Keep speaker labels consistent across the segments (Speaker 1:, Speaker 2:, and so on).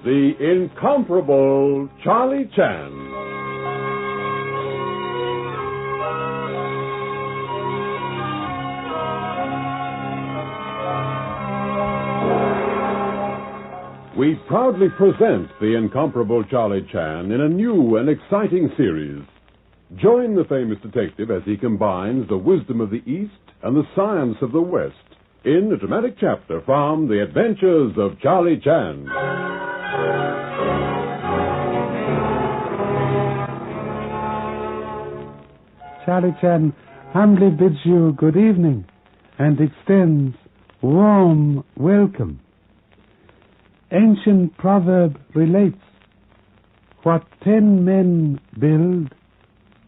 Speaker 1: the incomparable Charlie Chan. We proudly present the incomparable Charlie Chan in a new and exciting series. Join the famous detective as he combines the wisdom of the East and the science of the West in a dramatic chapter from The Adventures of Charlie Chan.
Speaker 2: Charlie Chan humbly bids you good evening and extends warm welcome. Ancient proverb relates, what 10 men build,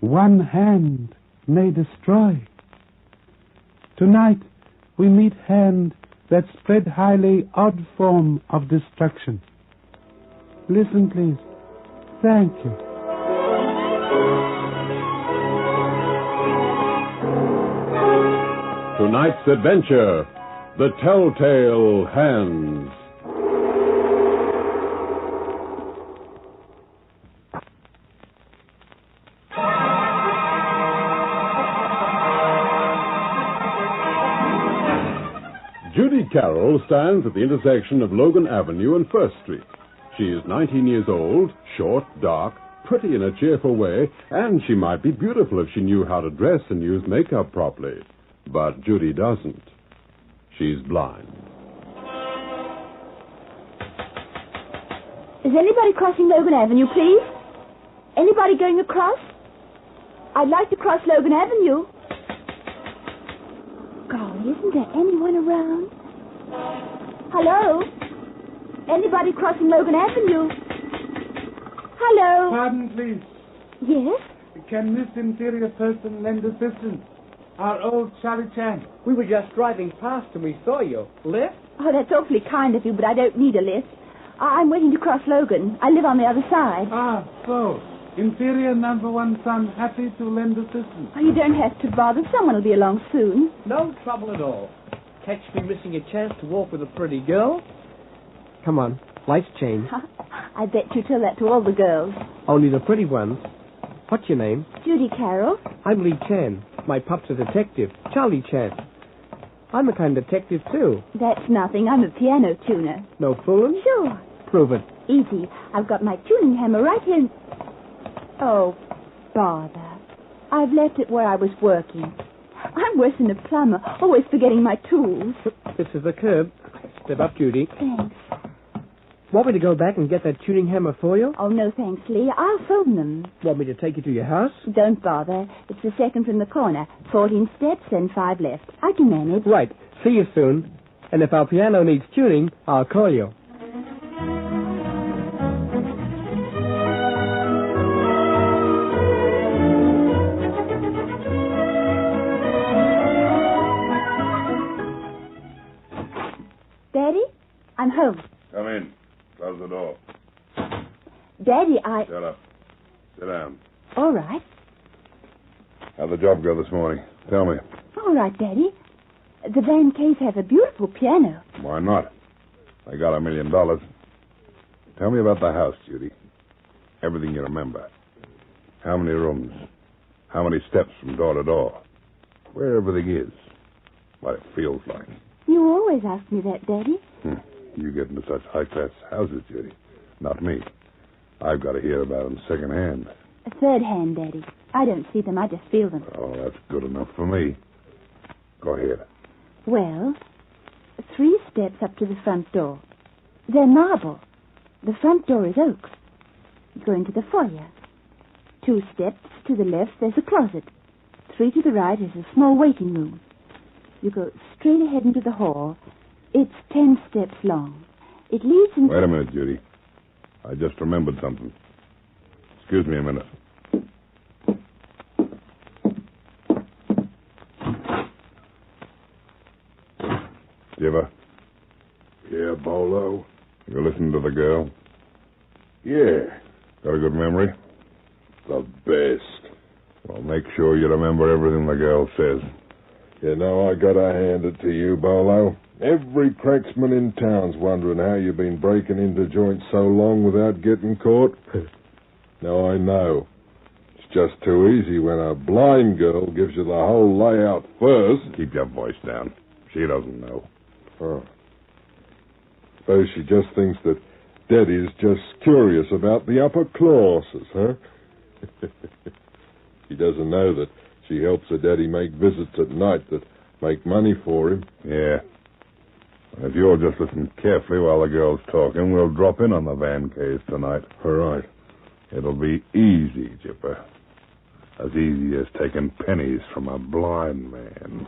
Speaker 2: 1 hand may destroy. Tonight we meet hand that spread highly odd form of destruction. Listen, please. Thank you.
Speaker 1: Tonight's adventure, the Telltale Hands. Judy Carroll stands at the intersection of Logan Avenue and First Street. She is 19 years old, short, dark, pretty in a cheerful way, and she might be beautiful if she knew how to dress and use makeup properly. But Judy doesn't. She's blind.
Speaker 3: Is anybody crossing Logan Avenue, please? Anybody going across? I'd like to cross Logan Avenue. Golly, isn't there anyone around? Hello? Anybody crossing Logan Avenue? Hello?
Speaker 2: Pardon, please.
Speaker 3: Yes?
Speaker 2: Can this inferior person lend assistance? Our old Charlie Chan.
Speaker 4: We were just driving past and we saw you. Lift?
Speaker 3: Oh, that's awfully kind of you, but I don't need a lift. I'm waiting to cross Logan. I live on the other side.
Speaker 2: Ah, so. Inferior number 1 son happy to lend assistance.
Speaker 3: Oh, you don't have to bother. Someone will be along soon.
Speaker 4: No trouble at all. Catch me missing a chance to walk with a pretty girl? Come on, life's changed.
Speaker 3: I bet you tell that to all the girls.
Speaker 4: Only the pretty ones. What's your name?
Speaker 3: Judy Carroll.
Speaker 4: I'm Lee Chan. My pup's a detective, Charlie Chan. I'm a kind of detective, too.
Speaker 3: That's nothing. I'm a piano tuner.
Speaker 4: No fooling?
Speaker 3: Sure.
Speaker 4: Prove it.
Speaker 3: Easy. I've got my tuning hammer right here. Oh, bother. I've left it where I was working. I'm worse than a plumber, always forgetting my tools.
Speaker 4: This is the curb. Step up, Judy.
Speaker 3: Thanks.
Speaker 4: Want me to go back and get that tuning hammer for you?
Speaker 3: Oh, no, thanks, Lee. I'll phone them.
Speaker 4: Want me to take you to your house?
Speaker 3: Don't bother. It's the second from the corner. 14 steps and 5 left. I can manage.
Speaker 4: Right. See you soon. And if our piano needs tuning, I'll call you.
Speaker 3: Daddy, I'm home.
Speaker 5: Come in. Close the door.
Speaker 3: Daddy,
Speaker 5: Shut up. Sit down.
Speaker 3: All right.
Speaker 5: How'd the job go this morning? Tell me.
Speaker 3: All right, Daddy. The Van K's have a beautiful piano.
Speaker 5: Why not? I got $1 million. Tell me about the house, Judy. Everything you remember. How many rooms? How many steps from door to door? Where everything is. What it feels like.
Speaker 3: You always ask me that, Daddy.
Speaker 5: You get into such high-class houses, Judy. Not me. I've got to hear about them secondhand.
Speaker 3: A third hand, Daddy. I don't see them, I just feel them.
Speaker 5: Oh, that's good enough for me. Go ahead.
Speaker 3: Well, 3 steps up to the front door. They're marble. The front door is oak. You go into the foyer. 2 steps to the left, there's a closet. 3 to the right is a small waiting room. You go straight ahead into the hall. It's 10 steps long. It leads into...
Speaker 5: Wait a minute, Judy. I just remembered something. Excuse me a minute. Giver? Yeah, Bolo? You listen to the girl? Yeah. Got a good memory? The best. Well, make sure you remember everything the girl says. You know, I gotta hand it to you, Bolo.
Speaker 6: Every cracksman in town's wondering how you've been breaking into joints so long without getting caught. Now, I know. It's just too easy when a blind girl gives you the whole layout first.
Speaker 5: Keep your voice down. She doesn't know.
Speaker 6: Oh. Suppose she just thinks that Daddy's just curious about the upper classes, huh? She doesn't know that she helps her daddy make visits at night that make money for him.
Speaker 5: Yeah. If you'll just listen carefully while the girl's talking, we'll drop in on the Van Case tonight.
Speaker 6: All right.
Speaker 5: It'll be easy, Jipper. As easy as taking pennies from a blind man.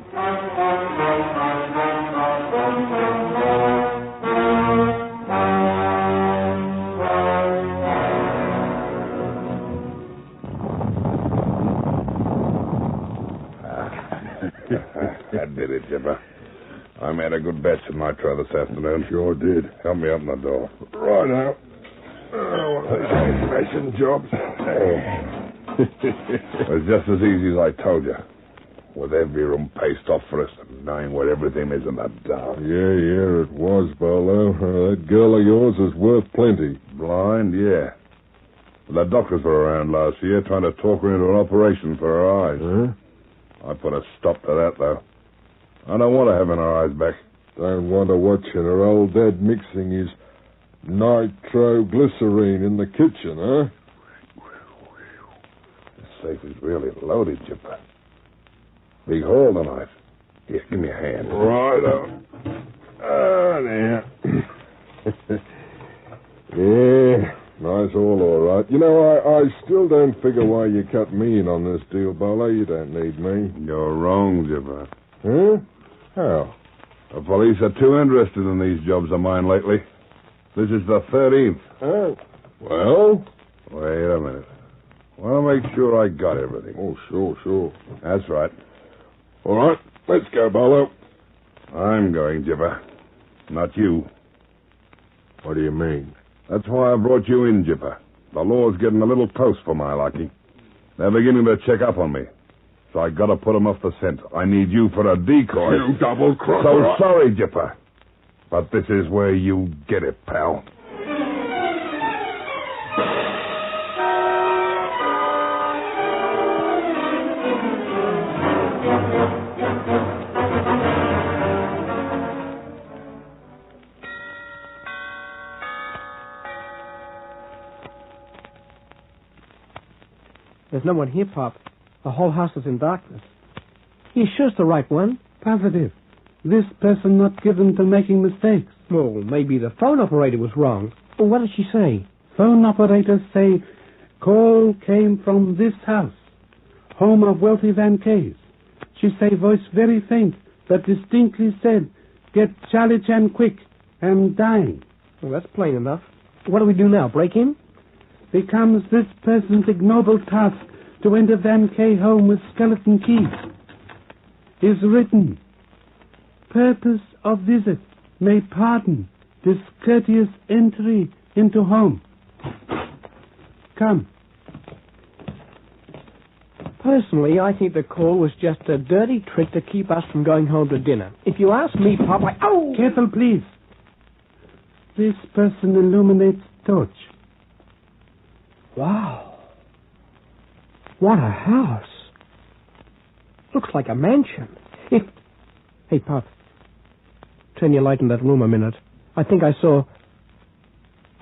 Speaker 5: I did it, Jipper. I made a good batch of nitro this afternoon.
Speaker 6: Sure did.
Speaker 5: Help me open the door.
Speaker 6: Right out. One of these old-fashioned jobs.
Speaker 5: It was just as easy as I told you. With every room paced off for us and knowing where everything is in the dark.
Speaker 6: Yeah, it was, Barlow. That girl of yours is worth plenty.
Speaker 5: Blind, yeah. The doctors were around last year trying to talk her into an operation for her eyes.
Speaker 6: Huh?
Speaker 5: I put a stop to that, though. I don't want to have her eyes back.
Speaker 6: Don't want her watching her old dad mixing his nitroglycerine in the kitchen, huh?
Speaker 5: The safe is really loaded, Jipper. Big hole tonight. Here, give me a hand.
Speaker 6: Right. There. Yeah, nice haul, all right. You know, I still don't figure why you cut me in on this deal, Barlow. You don't need me.
Speaker 5: You're wrong, Jipper.
Speaker 6: Huh? How?
Speaker 5: The police are too interested in these jobs of mine lately. This is the 13th.
Speaker 6: Oh. Well?
Speaker 5: Wait a minute. Want to make sure I got everything.
Speaker 6: Oh, sure.
Speaker 5: That's right.
Speaker 6: All right, let's go, Barlow.
Speaker 5: I'm going, Jipper. Not you.
Speaker 6: What do you mean?
Speaker 5: That's why I brought you in, Jipper. The law's getting a little close for my liking. They're beginning to check up on me. So I gotta put them off the scent. I need you for a decoy.
Speaker 6: You double-crosser.
Speaker 5: So sorry, Jipper. But this is where you get it, pal.
Speaker 4: There's no one here, Pop. The whole house is in darkness. You sure it's the right one?
Speaker 2: Positive. This person not given to making mistakes.
Speaker 4: Well, maybe the phone operator was wrong. Well, what did she say?
Speaker 2: Phone operators say, call came from this house, home of wealthy Van Case. She say voice very faint, but distinctly said, get Charlie Chan quick, am dying.
Speaker 4: Well, that's plain enough. What do we do now, break in?
Speaker 2: Becomes this person's ignoble task to enter Van K home with skeleton keys. Is written, purpose of visit may pardon discourteous entry into home. Come.
Speaker 4: Personally, I think the call was just a dirty trick to keep us from going home to dinner. If you ask me, Pop, Oh!
Speaker 2: Careful, please. This person illuminates torch.
Speaker 4: Wow. What a house. Looks like a mansion. Hey, Pop. Turn your light in that room a minute. I think I saw...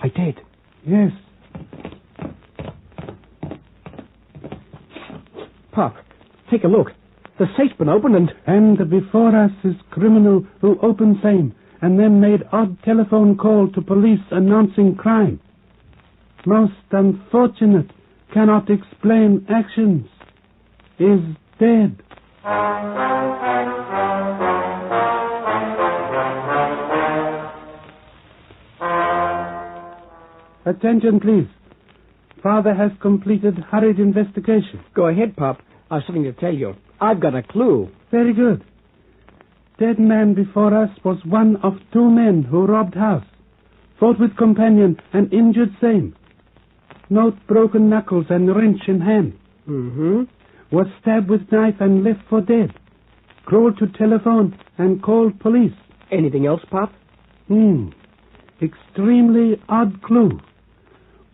Speaker 4: I did.
Speaker 2: Yes.
Speaker 4: Pop, take a look. The safe's been opened
Speaker 2: And before us is criminal who opened same and then made odd telephone call to police announcing crime. Most unfortunate, cannot explain actions, is dead. Attention, please. Father has completed hurried investigation.
Speaker 4: Go ahead, Pop. I've something to tell you. I've got a clue.
Speaker 2: Very good. Dead man before us was one of two men who robbed house. Fought with companion and injured same. Note broken knuckles and wrench in hand.
Speaker 4: Mm-hmm.
Speaker 2: Was stabbed with knife and left for dead. Crawled to telephone and called police.
Speaker 4: Anything else, Pop?
Speaker 2: Extremely odd clue.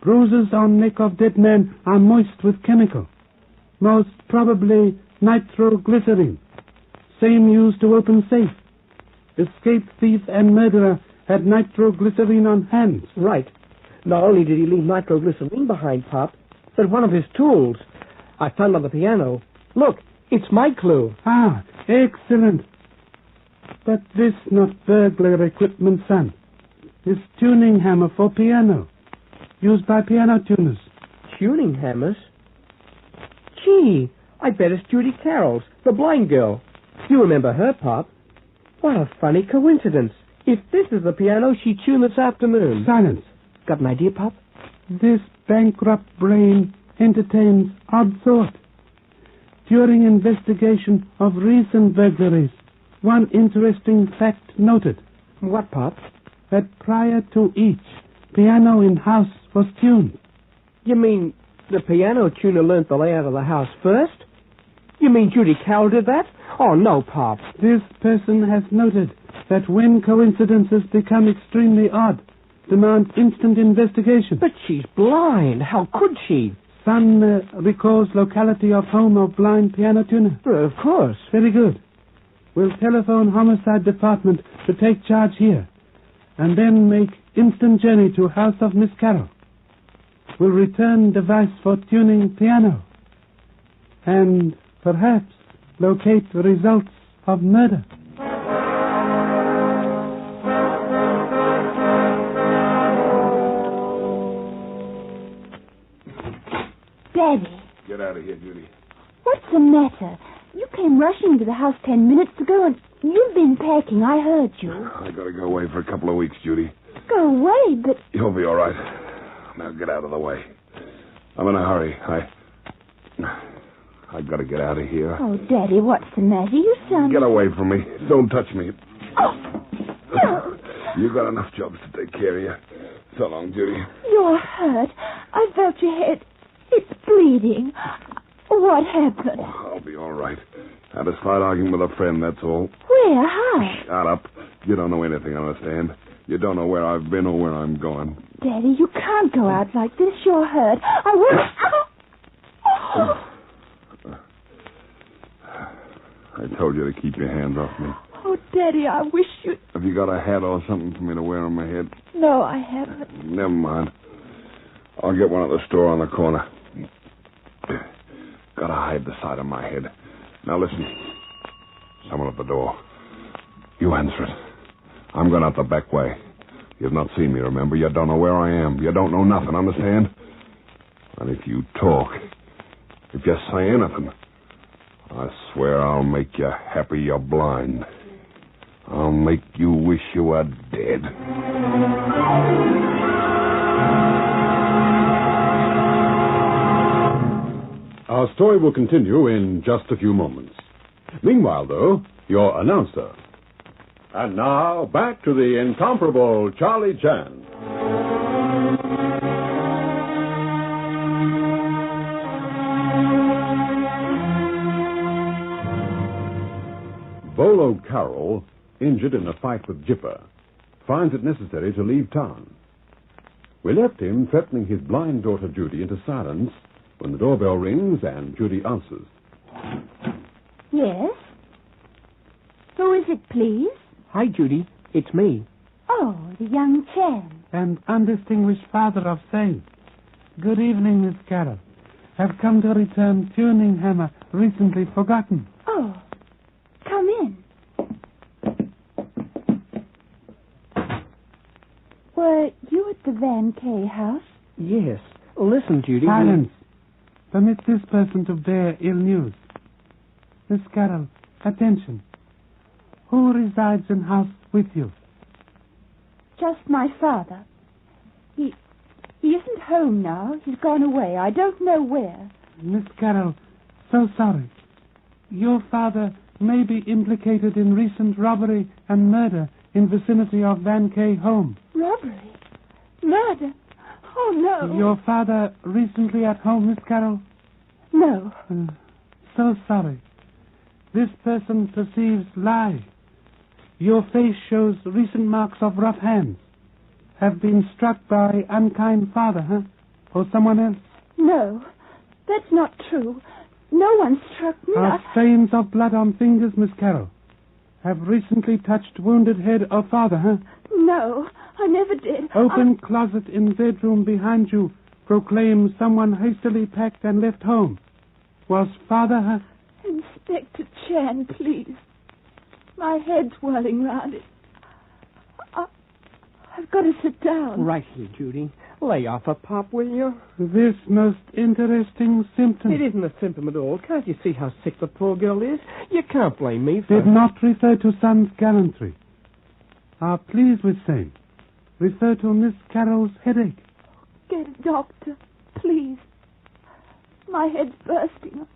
Speaker 2: Bruises on neck of dead man are moist with chemical. Most probably nitroglycerin. Same used to open safe. Escaped thief and murderer had nitroglycerin on hands.
Speaker 4: Right. Not only did he leave nitroglycerin behind, Pop, but one of his tools. I found on the piano. Look, it's my clue.
Speaker 2: Ah, excellent. But this not burglar equipment, son. This tuning hammer for piano. Used by piano tuners.
Speaker 4: Tuning hammers? Gee, I bet it's Judy Carroll's, the blind girl. You remember her, Pop? What a funny coincidence. If this is the piano she tuned this afternoon.
Speaker 2: Silence.
Speaker 4: Got an idea, Pop?
Speaker 2: This bankrupt brain entertains odd thought. During investigation of recent burglaries, one interesting fact noted.
Speaker 4: What, Pop?
Speaker 2: That prior to each, piano in house was tuned.
Speaker 4: You mean the piano tuner learned the layout of the house first? You mean Judy Carroll did that? Oh, no, Pop.
Speaker 2: This person has noted that when coincidences become extremely odd, demand instant investigation.
Speaker 4: But she's blind. How could she?
Speaker 2: Son recalls locality of home of blind piano tuner.
Speaker 4: Of course.
Speaker 2: Very good. We'll telephone homicide department to take charge here, and then make instant journey to house of Miss Carroll. We'll return device for tuning piano, and perhaps locate the results of murder.
Speaker 3: Daddy.
Speaker 5: Get out of here, Judy.
Speaker 3: What's the matter? You came rushing into the house 10 minutes ago, and you've been packing. I heard you.
Speaker 5: I gotta go away for a couple of weeks, Judy.
Speaker 3: Go away, but...
Speaker 5: You'll be all right. Now get out of the way. I'm in a hurry. I gotta get out of here.
Speaker 3: Oh, Daddy, what's the matter? You sound...
Speaker 5: Get away from me. Don't touch me.
Speaker 3: Oh, no.
Speaker 5: You got enough jobs to take care of you. So long, Judy.
Speaker 3: You're hurt. I felt your head. It's bleeding. What happened?
Speaker 5: Oh, I'll be all right. Had a slight argument with a friend, that's all.
Speaker 3: Where? How?
Speaker 5: Shut up. You don't know anything, understand? You don't know where I've been or where I'm going.
Speaker 3: Daddy, you can't go out like this. You're hurt. I won't...
Speaker 5: I told you to keep your hands off me.
Speaker 3: Oh, Daddy, I wish you'd...
Speaker 5: Have you got a hat or something for me to wear on my head?
Speaker 3: No, I haven't.
Speaker 5: Never mind. I'll get one at the store on the corner. Gotta hide the side of my head. Now listen. Someone at the door. You answer it. I'm going out the back way. You've not seen me, remember? You don't know where I am. You don't know nothing, understand? And if you talk, if you say anything, I swear I'll make you happy you're blind. I'll make you wish you were dead.
Speaker 1: Our story will continue in just a few moments. Meanwhile, though, your announcer. And now, back to the incomparable Charlie Chan. Volo Carroll, injured in a fight with Jipper, finds it necessary to leave town. We left him threatening his blind daughter Judy into silence when the doorbell rings and Judy answers.
Speaker 3: Yes? Who is it, please?
Speaker 4: Hi, Judy. It's me.
Speaker 3: Oh, the young Chan.
Speaker 2: And undistinguished father of same. Good evening, Miss Carroll. Have come to return tuning hammer recently forgotten.
Speaker 3: Oh, come in. Were you at the Van K house?
Speaker 4: Yes. Listen, Judy.
Speaker 2: Silence. Permit this person to bear ill news. Miss Carroll, attention. Who resides in house with you?
Speaker 3: Just my father. He isn't home now. He's gone away. I don't know where.
Speaker 2: Miss Carroll, so sorry. Your father may be implicated in recent robbery and murder in vicinity of Van K home.
Speaker 3: Robbery? Murder? Oh, no.
Speaker 2: Your father recently at home, Miss Carroll?
Speaker 3: No.
Speaker 2: So sorry. This person perceives lie. Your face shows recent marks of rough hands. Have been struck by unkind father, huh? Or someone else?
Speaker 3: No, that's not true. No one struck me.
Speaker 2: Are stains of blood on fingers, Miss Carroll? Have recently touched wounded head of father, huh?
Speaker 3: No, I never did.
Speaker 2: Open closet in bedroom behind you proclaims someone hastily packed and left home. Was father, huh?
Speaker 3: Inspector Chan, please. My head's whirling round it. I've got to sit down.
Speaker 4: Right here, Judy. Lay off a pop, will you?
Speaker 2: This most interesting symptom.
Speaker 4: It isn't a symptom at all. Can't you see how sick the poor girl is? You can't blame me for...
Speaker 2: Did not refer to son's gallantry. Are pleased with same. Refer to Miss Carroll's headache.
Speaker 3: Get a doctor, please. My head's bursting.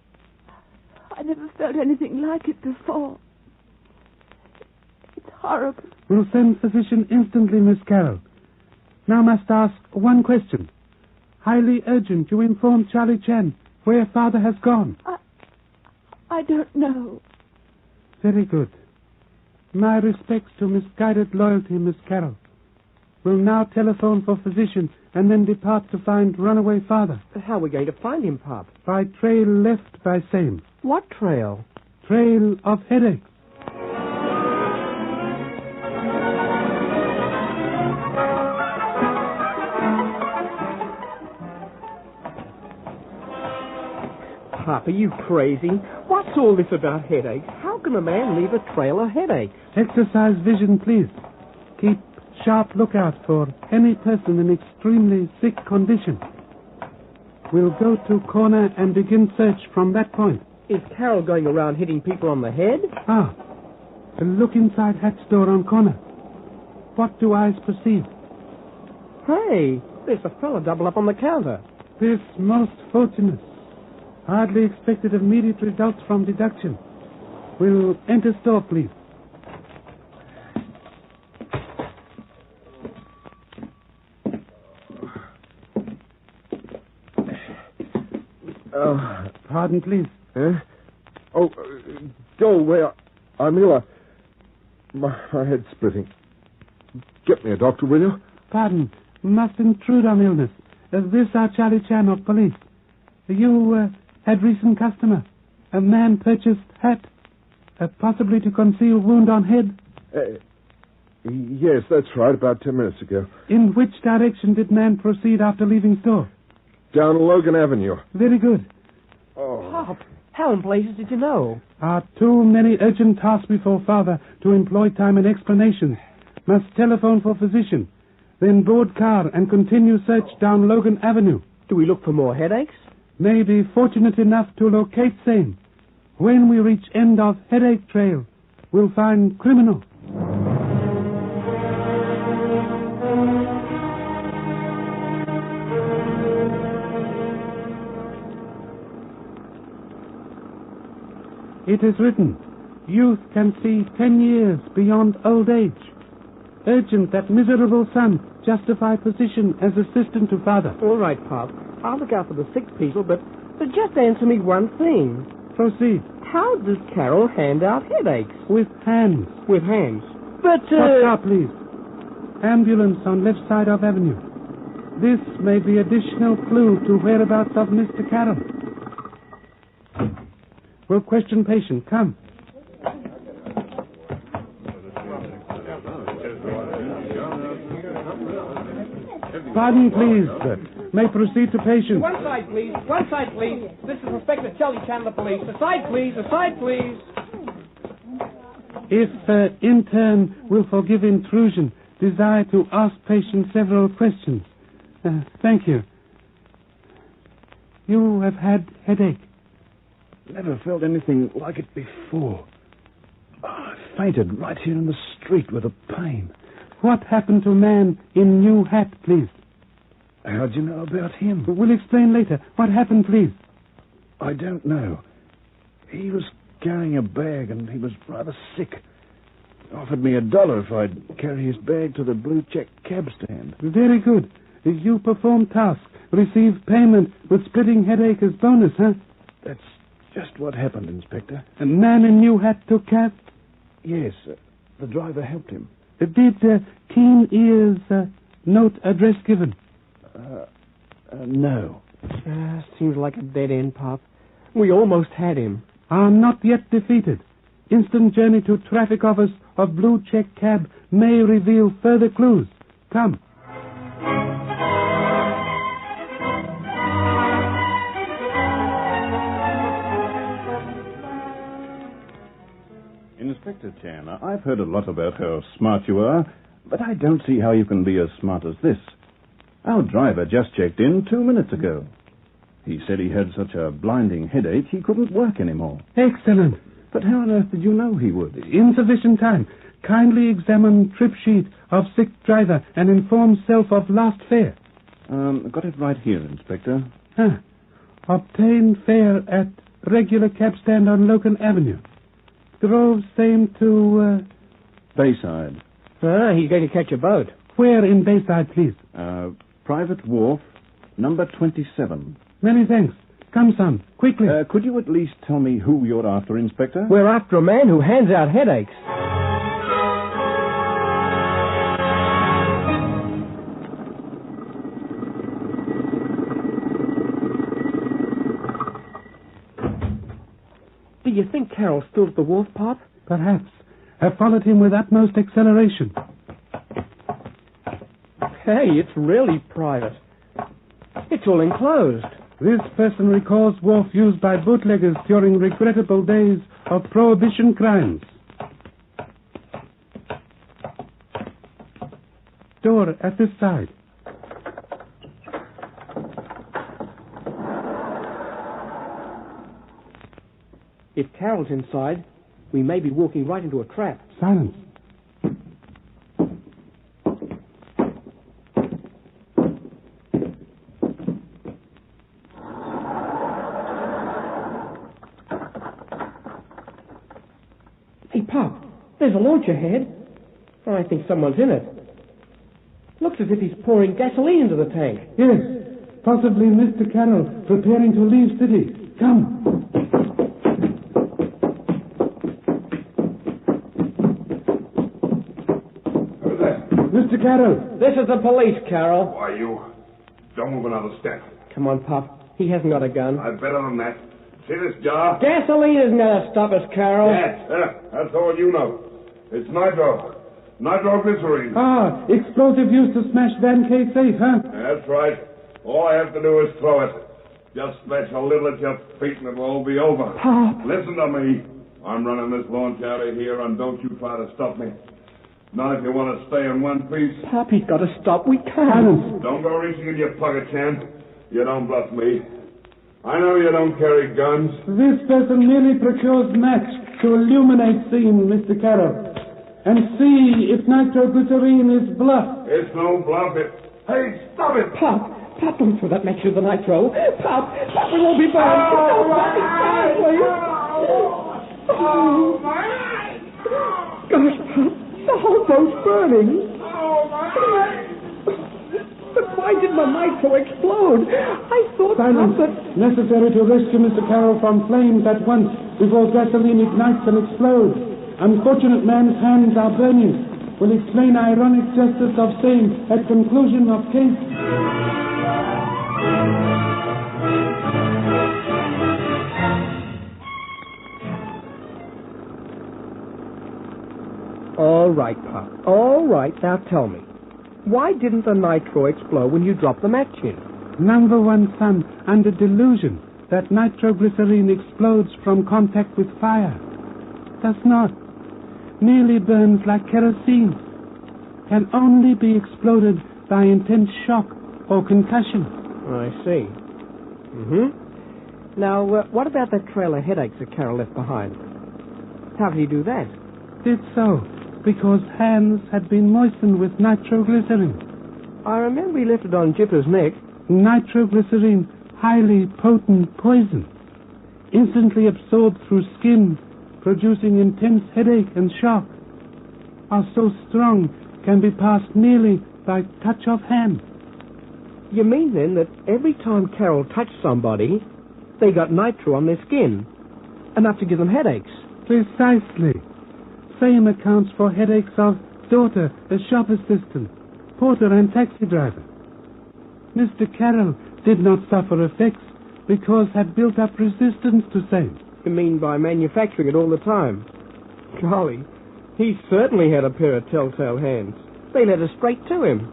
Speaker 3: I never felt anything like it before. It's horrible.
Speaker 2: We'll send physician instantly, Miss Carroll. Now must ask one question. Highly urgent. You inform Charlie Chan where father has gone.
Speaker 3: I don't know.
Speaker 2: Very good. My respects to misguided loyalty, Miss Carroll. We'll now telephone for physician and then depart to find runaway father.
Speaker 4: How are we going to find him, Pop?
Speaker 2: By trail left by same.
Speaker 4: What trail?
Speaker 2: Trail of headache.
Speaker 4: Pop, are you crazy? What's all this about headaches? How can a man leave a trail of headaches?
Speaker 2: Exercise vision, please. Keep sharp lookout for any person in extremely sick condition. We'll go to corner and begin search from that point.
Speaker 4: Is Carol going around hitting people on the head?
Speaker 2: Look inside hat store on corner. What do eyes perceive?
Speaker 4: Hey, there's a fella double up on the counter.
Speaker 2: This most fortunate. Hardly expected immediate results from deduction. We'll enter store, please. Pardon, please.
Speaker 6: Go away. I'm ill. My head's splitting. Get me a doctor, will you?
Speaker 2: Pardon. Must intrude on illness. This are Charlie Chan of police. You had recent customer. A man purchased hat. Possibly to conceal wound on head.
Speaker 6: Yes, that's right. About 10 minutes ago.
Speaker 2: In which direction did man proceed after leaving store?
Speaker 6: Down Logan Avenue.
Speaker 2: Very good.
Speaker 4: Pop, how in blazes did you know?
Speaker 2: Are too many urgent tasks before father to employ time in explanations. Must telephone for physician. Then board car and continue search down Logan Avenue.
Speaker 4: Do we look for more headaches?
Speaker 2: May be fortunate enough to locate same. When we reach end of headache trail, we'll find criminal. It is written, youth can see 10 years beyond old age. Urgent that miserable son justify position as assistant to father.
Speaker 4: All right, Pop. I'll look out for the sick people, but just answer me one thing.
Speaker 2: Proceed.
Speaker 4: How does Carol hand out headaches?
Speaker 2: With hands.
Speaker 4: With hands. But,
Speaker 2: Stop car, please. Ambulance on left side of avenue. This may be additional clue to whereabouts of Mr. Carroll. We'll question patient. Come. Pardon, please. May proceed to patient.
Speaker 4: One side, please. One side, please. This is Inspector Charlie Chan, the police. Aside, please. Aside, please.
Speaker 2: If intern will forgive intrusion, desire to ask patient several questions. Thank you. You have had headache.
Speaker 7: Never felt anything like it before. I fainted right here in the street with the pain.
Speaker 2: What happened to man in new hat, please?
Speaker 7: How'd you know about him?
Speaker 2: We'll explain later. What happened, please?
Speaker 7: I don't know. He was carrying a bag and he was rather sick. Offered me $1 if I'd carry his bag to the blue check cab stand.
Speaker 2: Very good. You perform task, receive payment with splitting headache as bonus, huh?
Speaker 7: That's just what happened, Inspector.
Speaker 2: A man in new hat took cab?
Speaker 7: Yes. the driver helped him.
Speaker 2: Did Keen Ears note address given?
Speaker 7: No.
Speaker 4: Seems like a dead end, Pop. We almost had him.
Speaker 2: Are not yet defeated. Instant journey to traffic office of blue check cab may reveal further clues. Come.
Speaker 8: Inspector Chan, I've heard a lot about how smart you are, but I don't see how you can be as smart as this. Our driver just checked in 2 minutes ago. He said he had such a blinding headache he couldn't work anymore.
Speaker 2: Excellent.
Speaker 8: But how on earth did you know he would?
Speaker 2: Insufficient time. Kindly examine trip sheet of sick driver and inform self of last fare.
Speaker 8: Got it right here, Inspector.
Speaker 2: Obtain fare at regular cab stand on Logan Avenue. Drove same to,
Speaker 8: Bayside.
Speaker 4: He's going to catch a boat.
Speaker 2: Where in Bayside, please?
Speaker 8: Private Wharf, number 27.
Speaker 2: Many thanks. Come, son, quickly.
Speaker 8: Could you at least tell me who you're after, Inspector?
Speaker 4: We're after a man who hands out headaches. Do you think Carroll's still at the wharf, Pop?
Speaker 2: Perhaps. Have followed him with utmost acceleration.
Speaker 4: Hey, it's really private. It's all enclosed.
Speaker 2: This person recalls wharf used by bootleggers during regrettable days of prohibition crimes. Door at this side.
Speaker 4: If Carroll's inside, we may be walking right into a trap.
Speaker 2: Silence.
Speaker 4: Hey, Pop, there's a launch ahead. I think someone's in it. Looks as if he's pouring gasoline into the tank.
Speaker 2: Yes, possibly Mr. Carroll preparing to leave city. Come.
Speaker 5: Who's that?
Speaker 2: Mr. Carroll.
Speaker 4: This is the police, Carroll.
Speaker 5: Why, you... Don't move another step.
Speaker 4: Come on, Pop. He hasn't got a gun.
Speaker 5: I've better than that. See this jar?
Speaker 4: Gasoline isn't going to stop us, Carroll.
Speaker 5: Yes, that's all you know. It's nitro. Nitroglycerine.
Speaker 2: Explosive used to smash Van K safe, huh?
Speaker 5: That's right. All I have to do is throw it. Just smash a little at your feet and it'll all be over.
Speaker 4: Pop.
Speaker 5: Listen to me. I'm running this launch out of here, and don't you try to stop me. Not if you want to stay in one piece.
Speaker 4: Pop, he's got to stop. We can't.
Speaker 5: Don't go reaching in your pocket, Chan. You don't bluff me. I know you don't carry guns.
Speaker 2: This person merely procures match to illuminate scene, Mr. Carroll. And see if nitroglycerine is bluff.
Speaker 5: It's no bluff. Hey, stop it!
Speaker 4: Pop, don't throw that match to the nitro. Pop, we won't be burned. Don't stop it, please.
Speaker 5: Oh, my eyes!
Speaker 4: Gosh, Pop, the whole boat's burning.
Speaker 5: Oh, my eyes!
Speaker 4: But why did my nitro explode? I thought,
Speaker 2: Silence.
Speaker 4: Pop, that...
Speaker 2: Necessary to rescue Mr. Carroll from flames at once before gasoline ignites and explodes. Unfortunate man's hands are burning. Will explain ironic justice of same at conclusion of case.
Speaker 4: All right, Pop. All right, now tell me. Why didn't the nitro explode when you dropped the match in?
Speaker 2: Number one son under delusion that nitroglycerine explodes from contact with fire. Does not. Merely burns like kerosene. Can only be exploded by intense shock or concussion.
Speaker 4: I see. Now, what about that trail of headaches that Carroll left behind? How did he do that?
Speaker 2: Did so because hands had been moistened with nitroglycerine.
Speaker 4: I remember he left it on Jipper's neck.
Speaker 2: Nitroglycerine, highly potent poison, instantly absorbed through skin, producing intense headache and shock, are so strong can be passed merely by touch of hand.
Speaker 4: You mean then that every time Carroll touched somebody, they got nitro on their skin, enough to give them headaches?
Speaker 2: Precisely. same accounts for headaches of daughter, a shop assistant, porter, and taxi driver. Mr. Carroll did not suffer effects because had built up resistance to same.
Speaker 4: You mean by manufacturing it all the time? Golly, he certainly had a pair of telltale hands. They led us straight to him.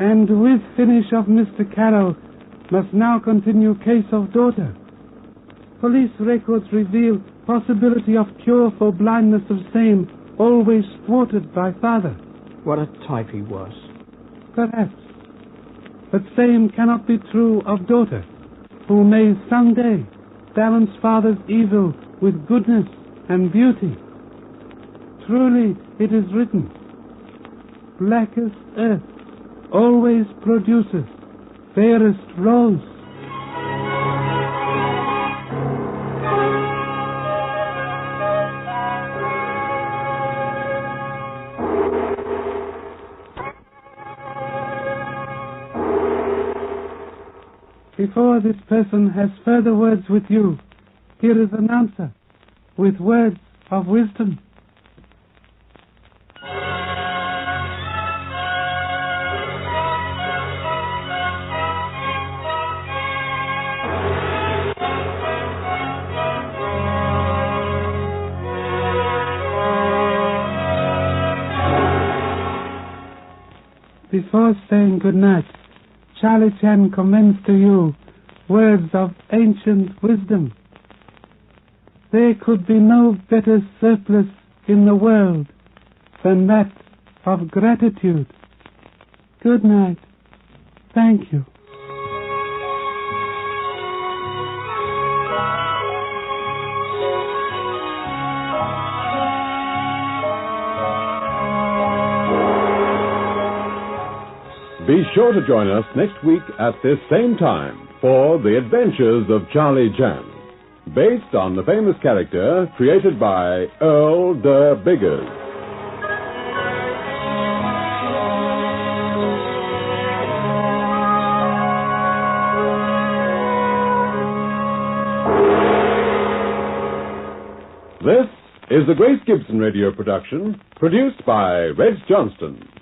Speaker 2: And with finish of Mr. Carroll must now continue case of daughter. Police records reveal possibility of cure for blindness of same, always thwarted by father.
Speaker 4: What a type he was.
Speaker 2: Perhaps. But same cannot be true of daughter, who may someday balance father's evil with goodness and beauty. Truly it is written, blackest earth always produces fairest rose. Before this person has further words with you, here is an answer with words of wisdom. Before saying good night, Charlie Chan commends to you words of ancient wisdom. There could be no better surplus in the world than that of gratitude. Good night. Thank you.
Speaker 1: Be sure to join us next week at this same time for The Adventures of Charlie Chan, based on the famous character created by Earl Derr Biggers. This is the Grace Gibson radio production, produced by Reg Johnston.